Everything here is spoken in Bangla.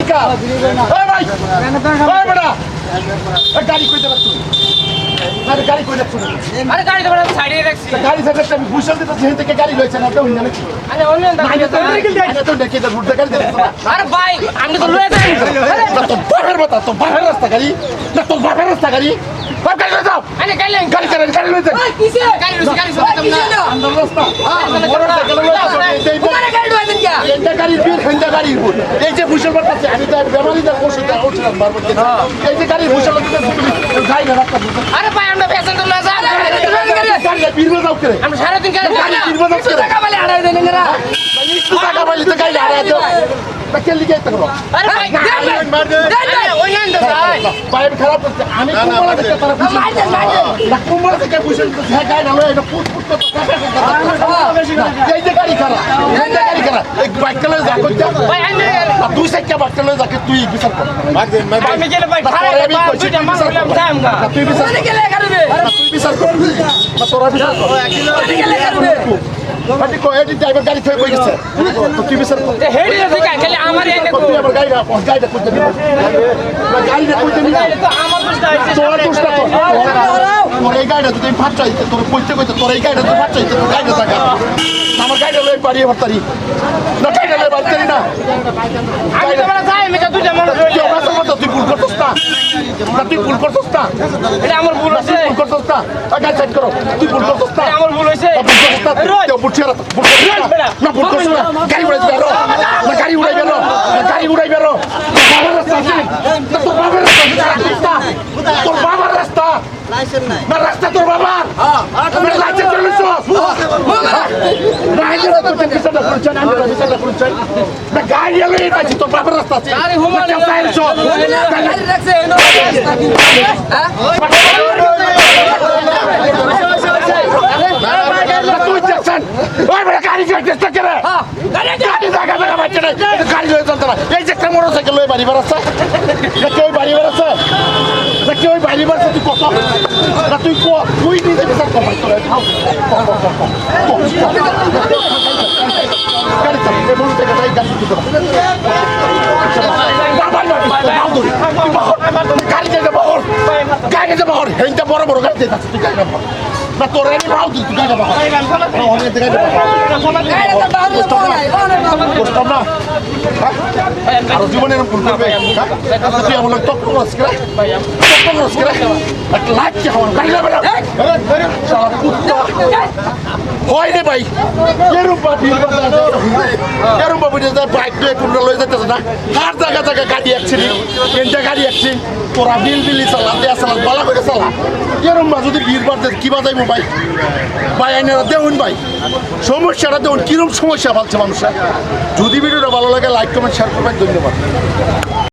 কা ওই ভাই ওই বড়া গাড়ি কই দেব তুই আরে গাড়ি কই দেব আরে গাড়ি তো সাইডে রাখছি গাড়ি সাইডে আমি বুঝল দিতে যেহেতু থেকে গাড়ি লইছে না তো হইনা নাকি আরে অন্য তো দেখে তো রুট গাড়ি দেব আরে ভাই আমি তো লয়ে যাই তো বাহের বতা তো বাহের রাস্তা গাড়ি না তো বাহের রাস্তা গাড়ি আর গাড়ি লই যাও আরে গাড়ি চালান গাড়ি লই যাও কিসে গাড়ি না আন্দার রাস্তা বড় সাইকেল লই যাও তোমারে গাড়ি লয়ে দেন কি এটা গাড়ির বীর হেন্দা গাড়ির ভুল এই যে বুঝল বাড়তাছে আমি তো বেমারিদের ওষুধ দেওয়া উঠছিলাম বারবার এই যে গাড়ির বুঝল গাড়ি না রাস্তা আরে ভাই আমরা পেছন তো না যাই গাড়ি বীর বাজাও করে আমরা সারাদিন গাড়ি বীর বাজাও করে টাকা বলে আড়াই দেন না একটু টাকা পাইলে তো গাড়ি হারায় দাও কে লিখে তো আরে ভাই দেন ওই না যাই বাইরে খারাপ করছে আমি কুমলা থেকে তারা বুঝল না কুমলা থেকে বুঝল হ্যাঁ গাড়ি না এটা ফুট ফুট করতে এই যে গাড়ি খারাপ এই যে গাড়ি খারাপ এক বাইক চালা যা করতে ভাই আমি আর দুই সাইকেল বাইক চালা যাকে তুই বিচার কর আমি গেলে ভাই খারাপ ভাই দুইটা মার হলাম যামগা তুই বিচার আমি গেলে করবে তুই বিচার কর না তোরা বিচার কর আমি গেলে করবে আটি কো এটি ড্রাইভার গাড়ি থেকে কই গেছে তো তুই বিচার কর হেডি ঠিক আছে খালি আমার এনে তুই আবার গাড়িটা করতে দিবি গাড়িটা করতে দিবি তো আমার দোষ দাইছে তোর দোষটা তো তোর এই গাড়িটা তুই ফাট চাইতে তোর কইতে কইতে তোর এই গাড়িটা তুই ফাট চাইতে তোর গাড়িটা থাকা আমার গাড়িটা লই পারিয়ে ভর্তারি না গাড়িটা লই পারতারি না আমি তো বড় যাই আমি তো দুইটা মানুষ তুই অবস্থা মতো তুই ভুল করছিস না তুই ভুল করছিস না এটা আমার ভুল আছে ভুল করছিস না গাড়ি সাইড করো তুই ভুল করছিস না আমার ভুল হইছে গাড়ি উড়াই বেরো না গাড়ি উড়াই বেরো গাড়ি উড়াই বেরো তোর বাবার রাস্তা তোর বাবার রাস্তা না রাস্তা তোর বাবার লাইসেন্স চলেছ গাড়ি এলো এই তোর বাবার রাস্তা আছে আরে হুমা গাড়ি রাখছে তুই দেখছেন ওই বড় গাড়ি চেষ্টা করে গাড়ি জায়গা জায়গা বাচ্চা নাই গাড়ি লয়ে চলতে না এই যে একটা মোটর সাইকেল লয়ে বাড়ি বেড়াচ্ছে কেউ বাড়ি বেড়াচ্ছে কেউ বাড়ি বেড়াচ্ছে তুই কত না তুই তুই নিজে বিচার কর গাড়ি চাল এই মোটর সাইকেল গাড়ি দিতে গাড়ি যেতে বহর গাড়ি যেতে বহর এইটা বড় বড় গাড়ি যেতে তুই গাড়ি বহর না তোর এনে ভাও তুই গাড়ি বহর অনেক গাড়ি বহর না আর জীবনে ভুল করবে তুই আমার তক্ক রস করে একটা লাইট কি হওয়ার গাড়ি যাবে না হয় রে ভাই এরম বাবু বাইক দিয়ে তোমরা লয়ে যাইতেছে না আর জায়গা জায়গা গাড়ি অ্যাক্সিডেন্ট তিনটা গাড়ি অ্যাক্সিডেন্ট তোরা বিলি চালা দেয়া চালা বলা করে চালা এরম বা যদি ভিড় বাড়তে কি বাজাইবো ভাই ভাই আইনারা দেউন ভাই সমস্যাটা দেউন কিরম সমস্যা পাচ্ছে মানুষের যদি ভিডিওটা ভালো লাগে লাইক কমেন্ট শেয়ার করবেন ধন্যবাদ।